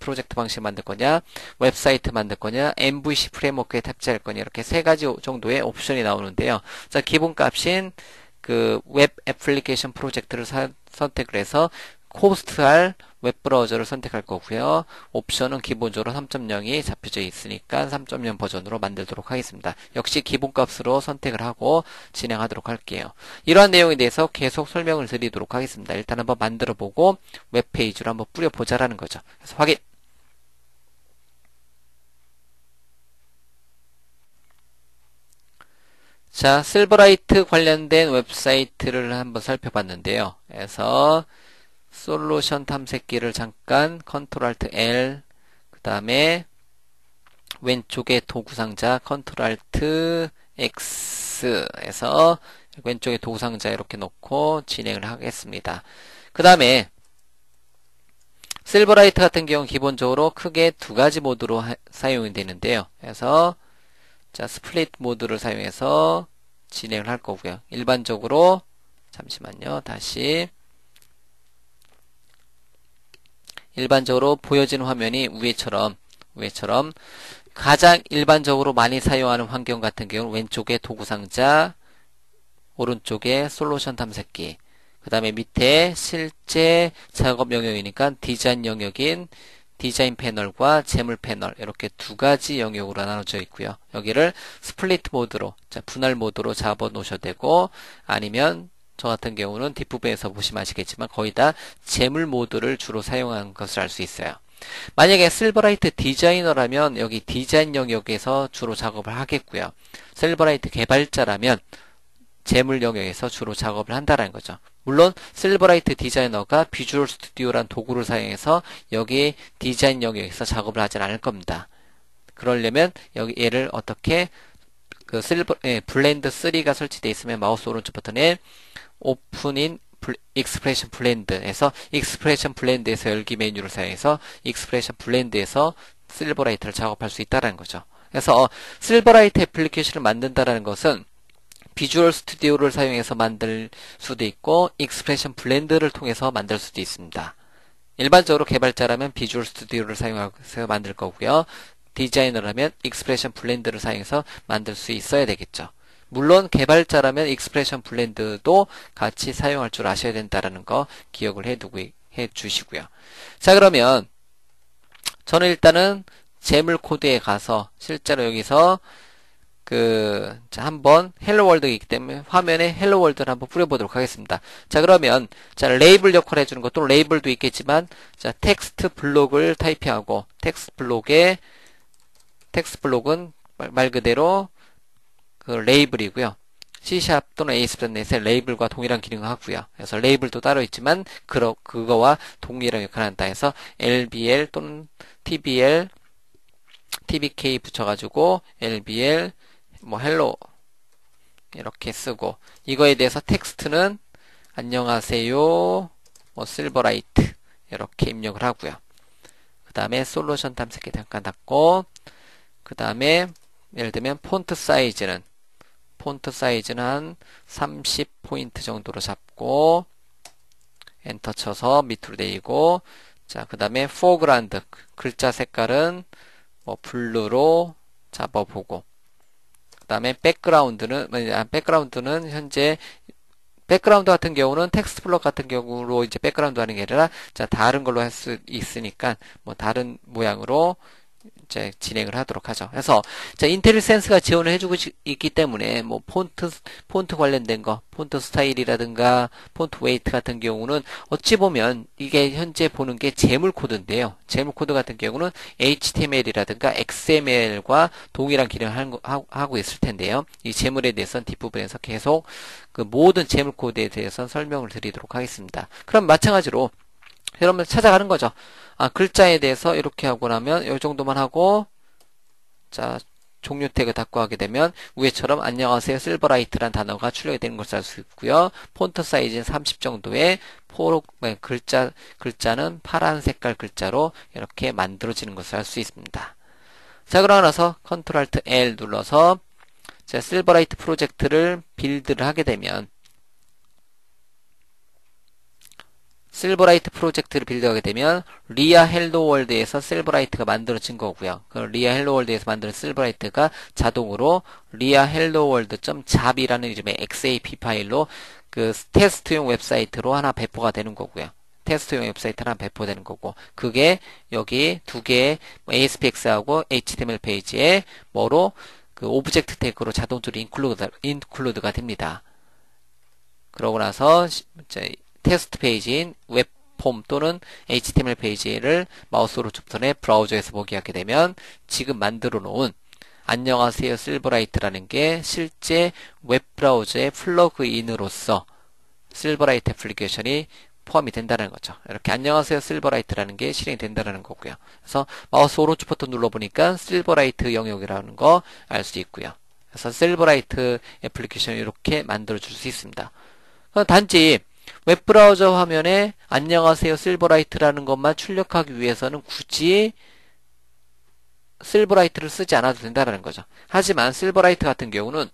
프로젝트 방식 만들 거냐, 웹사이트 만들 거냐, MVC 프레임워크에 탑재할 거냐, 이렇게 세 가지 정도의 옵션이 나오는데요. 자, 기본 값인 그 웹 애플리케이션 프로젝트를 선택을 해서 호스트할 웹브라우저를 선택할 거고요. 옵션은 기본적으로 3.0이 잡혀져 있으니까 3.0 버전으로 만들도록 하겠습니다. 역시 기본값으로 선택을 하고 진행하도록 할게요. 이러한 내용에 대해서 계속 설명을 드리도록 하겠습니다. 일단 한번 만들어보고 웹페이지로 한번 뿌려보자라는 거죠. 그래서 확인! 자, 실버라이트 관련된 웹사이트를 한번 살펴봤는데요. 그래서 솔루션 탐색기를 잠깐 컨트롤 알트 L, 그 다음에 왼쪽에 도구상자 컨트롤 알트 X 해서 왼쪽에 도구상자 이렇게 놓고 진행을 하겠습니다. 그 다음에 실버라이트 같은 경우는 기본적으로 크게 두 가지 모드로 사용이 되는데요. 그래서 자, 스플릿 모드를 사용해서 진행을 할 거고요. 일반적으로 잠시만요. 다시 일반적으로 보여지는 화면이 위에처럼 가장 일반적으로 많이 사용하는 환경 같은 경우는 왼쪽에 도구상자, 오른쪽에 솔루션 탐색기, 그 다음에 밑에 실제 작업 영역이니까 디자인 영역인 디자인 패널과 재물 패널 이렇게 두 가지 영역으로 나눠져 있고요. 여기를 스플릿 모드로, 자, 분할 모드로 잡아 놓으셔도 되고, 아니면 저 같은 경우는 뒷부분에서 보시면 아시겠지만 거의 다 재물 모드를 주로 사용한 것을 알 수 있어요. 만약에 실버라이트 디자이너라면 여기 디자인 영역에서 주로 작업을 하겠고요. 실버라이트 개발자라면 재물 영역에서 주로 작업을 한다는 거죠. 물론 실버라이트 디자이너가 비주얼 스튜디오란 도구를 사용해서 여기 디자인 영역에서 작업을 하진 않을 겁니다. 그러려면 여기 얘를 어떻게 그 블렌드 3가 설치되어 있으면 마우스 오른쪽 버튼에 오픈인 익스프레션 블렌드에서 익스프레션 블렌드에서 열기 메뉴를 사용해서 익스프레션 블렌드에서 실버라이트를 작업할 수 있다는 거죠. 그래서 실버라이트 애플리케이션을 만든다는 것은 비주얼 스튜디오를 사용해서 만들 수도 있고 익스프레션 블렌드를 통해서 만들 수도 있습니다. 일반적으로 개발자라면 비주얼 스튜디오를 사용해서 만들 거고요. 디자이너라면 익스프레션 블렌드를 사용해서 만들 수 있어야 되겠죠. 물론 개발자라면 익스프레션 블렌드도 같이 사용할 줄 아셔야 된다는 거 기억을 해 주시고요. 자, 그러면 저는 일단은 재물 코드에 가서 실제로 여기서 자, 한번 헬로 월드가 있기 때문에 화면에 헬로 월드를 한번 뿌려보도록 하겠습니다. 자, 그러면 자, 레이블 역할을 해주는 것도 레이블도 있겠지만 자, 텍스트 블록을 타이핑하고 텍스트 블록은 말 그대로 그 레이블이고요. C# 또는 ASP.NET의 레이블과 동일한 기능을 하고요. 그래서 레이블도 따로 있지만 그거와 동일한 역할을 한다 해서 LBL 또는 TBL, TBK 붙여가지고 LBL 뭐 헬로 이렇게 쓰고 이거에 대해서 텍스트는 안녕하세요 뭐 실버라이트 이렇게 입력을 하고요. 그 다음에 솔루션 탐색기 잠깐 닫고 그 다음에 예를 들면 폰트 사이즈는 한 30포인트 정도로 잡고 엔터 쳐서 밑으로 내리고 자, 그 다음에 foreground 글자 색깔은 뭐 블루로 잡아보고 그 다음에 백그라운드는 현재 백그라운드 같은 경우는 텍스트 블럭 같은 경우로 이제 백그라운드 하는 게 아니라 자, 다른 걸로 할 수 있으니까 뭐 다른 모양으로 이제 진행을 하도록 하죠. 그래서 자, 인텔리센스가 지원을 해주고 있기 때문에 뭐 폰트 관련된 거, 폰트 스타일이라든가 폰트 웨이트 같은 경우는 어찌 보면 이게 현재 보는 게 재물 코드인데요. 재물 코드 같은 경우는 HTML이라든가 XML과 동일한 기능을 하고 있을 텐데요. 이 재물에 대해서는 뒷부분에서 계속 그 모든 재물 코드에 대해서 설명을 드리도록 하겠습니다. 그럼 마찬가지로 여러분 찾아가는 거죠. 아, 글자에 대해서 이렇게 하고 나면 이 정도만 하고 자, 종료 태그 닫고 하게 되면 위에처럼 안녕하세요 실버라이트란 단어가 출력이 되는 것을 알 수 있고요. 폰트 사이즈는 30 정도의 글자는 파란 색깔 글자로 이렇게 만들어지는 것을 알 수 있습니다. 자, 그러고 나서 컨트롤 알트 L 눌러서 자, 실버라이트 프로젝트를 빌드를 하게 되면 실버라이트 프로젝트를 빌드하게 되면 리아 헬로 월드에서 실버라이트가 만들어진 거고요. 그 리아 헬로 월드에서 만든 실버라이트가 자동으로 리아 헬로 월드 .잡이라는 이름의 XAP 파일로 그 테스트용 웹사이트로 하나 배포가 되는 거고요. 테스트용 웹사이트 하나 배포되는 거고, 그게 여기 두 개의 ASPX하고 HTML 페이지에 뭐로 그 오브젝트 태그로 자동적으로 인클루드가 됩니다. 그러고 나서 이제 테스트 페이지인 웹폼 또는 HTML 페이지를 마우스 오른쪽 버튼에 브라우저에서 보게 하게 되면 지금 만들어 놓은 안녕하세요 실버라이트라는 게 실제 웹브라우저의 플러그인으로서 실버라이트 애플리케이션이 포함이 된다는 거죠. 이렇게 안녕하세요 실버라이트라는 게 실행이 된다는 거고요. 그래서 마우스 오른쪽 버튼 눌러보니까 실버라이트 영역이라는 거 알 수 있고요. 그래서 실버라이트 애플리케이션을 이렇게 만들어 줄 수 있습니다. 단지 웹브라우저 화면에 안녕하세요 실버라이트라는 것만 출력하기 위해서는 굳이 실버라이트를 쓰지 않아도 된다는 거죠. 하지만 실버라이트 같은 경우는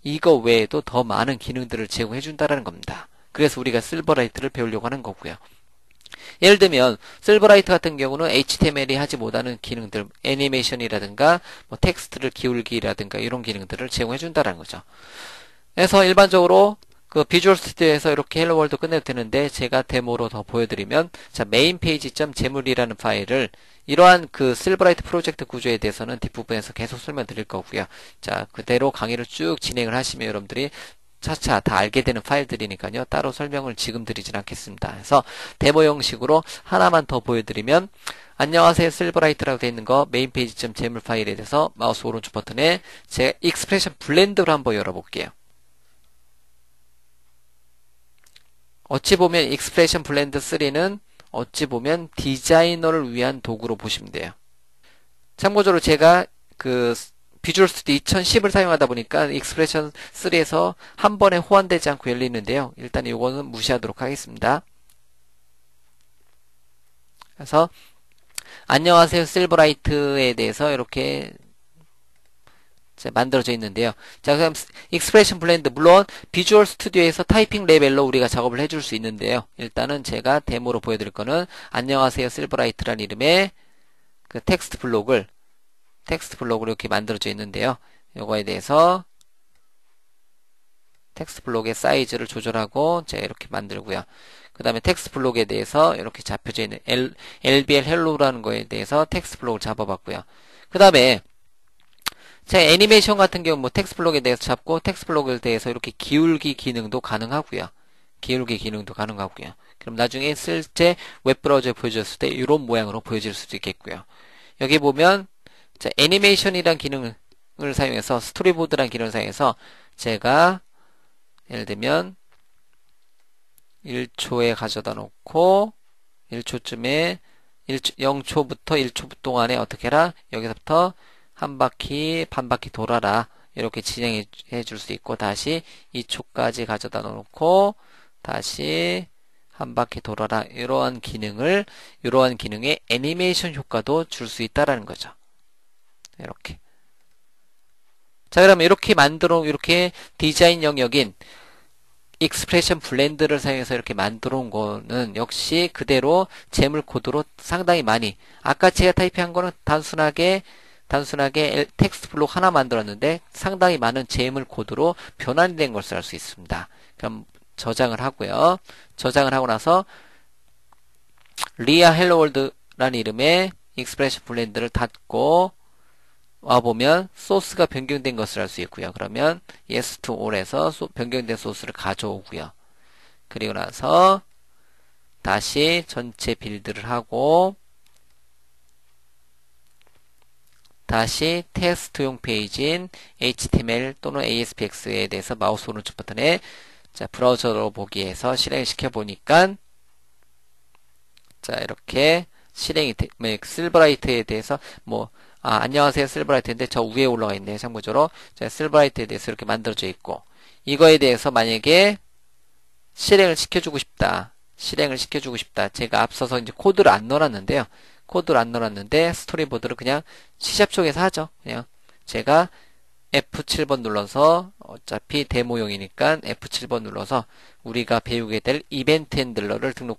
이거 외에도 더 많은 기능들을 제공해 준다는 겁니다. 그래서 우리가 실버라이트를 배우려고 하는 거고요. 예를 들면 실버라이트 같은 경우는 HTML이 하지 못하는 기능들, 애니메이션이라든가 뭐 텍스트를 기울기라든가 이런 기능들을 제공해 준다는 거죠. 그래서 일반적으로 그 비주얼 스튜디오에서 이렇게 헬로 월드 끝내도 되는데, 제가 데모로 더 보여드리면, 자, 메인 페이지.재물이라는 파일을 이러한 그 실버라이트 프로젝트 구조에 대해서는 뒷부분에서 계속 설명드릴 거고요. 자, 그대로 강의를 쭉 진행을 하시면 여러분들이 차차 다 알게 되는 파일들이니까요. 따로 설명을 지금 드리진 않겠습니다. 그래서 데모 형식으로 하나만 더 보여드리면, 안녕하세요 실버라이트라고 되어 있는 거 메인 페이지.재물 파일에 대해서 마우스 오른쪽 버튼에 제 익스프레션 블렌더를 한번 열어볼게요. 어찌 보면 익스프레션 블렌드 3는 어찌 보면 디자이너를 위한 도구로 보시면 돼요. 참고적으로 제가 그 비주얼 스튜디오 2010을 사용하다 보니까 익스프레션 3에서 한 번에 호환되지 않고 열리는데요. 일단 이거는 무시하도록 하겠습니다. 그래서 안녕하세요 실버라이트에 대해서 이렇게 만들어져 있는데요. 자, 그럼 익스프레션 블렌드, 물론 비주얼 스튜디오에서 타이핑 레벨로 우리가 작업을 해줄 수 있는데요. 일단은 제가 데모로 보여드릴 거는 안녕하세요 실버라이트라는 이름의 그 텍스트 블록으로 이렇게 만들어져 있는데요. 요거에 대해서 텍스트 블록의 사이즈를 조절하고 제가 이렇게 만들고요. 그 다음에 텍스트 블록에 대해서 이렇게 잡혀져 있는 LBL 헬로라는 거에 대해서 텍스트 블록을 잡아봤고요. 그 다음에 제 애니메이션 같은 경우 뭐 텍스트 블록에 대해서 잡고 텍스트 블록에 대해서 이렇게 기울기 기능도 가능하고요. 그럼 나중에 실제 웹브라우저에 보여줬을 때 이런 모양으로 보여질 수도 있겠고요. 여기 보면 자, 애니메이션이란 기능을 사용해서 스토리보드란 기능을 사용해서 제가 예를 들면 1초에 가져다 놓고 1초쯤에 0초부터 1초 동안에 어떻게 해라? 여기서부터 한 바퀴, 반 바퀴 돌아라. 이렇게 진행해 줄 수 있고, 다시 2초까지 가져다 놓고, 다시 한 바퀴 돌아라. 이러한 기능의 애니메이션 효과도 줄 수 있다라는 거죠. 이렇게. 자, 그러면 이렇게 디자인 영역인 익스프레션 블렌드를 사용해서 이렇게 만들어 온 거는 역시 그대로 재물 코드로 상당히 많이, 아까 제가 타이핑한 거는 단순하게 텍스트 블록 하나 만들었는데 상당히 많은 재물 코드로 변환이 된 것을 알 수 있습니다. 그럼 저장을 하고요. 저장을 하고 나서 리아 헬로 월드라는 이름의 익스프레션 블렌드를 닫고 와보면 소스가 변경된 것을 알 수 있고요. 그러면 yes to all에서 변경된 소스를 가져오고요. 그리고 나서 다시 전체 빌드를 하고 다시 테스트용 페이지인 HTML 또는 ASPX에 대해서 마우스 오른쪽 버튼에 자, 브라우저로 보기에서 실행을 시켜보니까 자, 이렇게 실행이 실버라이트에 대해서 안녕하세요 실버라이트인데 저 위에 올라가 있네요. 참고적으로 자, 실버라이트에 대해서 이렇게 만들어져 있고, 이거에 대해서 만약에 실행을 시켜주고 싶다. 제가 앞서서 이제 코드를 안 넣어놨는데요. 스토리보드를 그냥 C# 쪽에서 하죠. 그냥 제가 F7번 눌러서, 어차피 데모용이니까 F7번 눌러서 우리가 배우게 될 이벤트 핸들러를 등록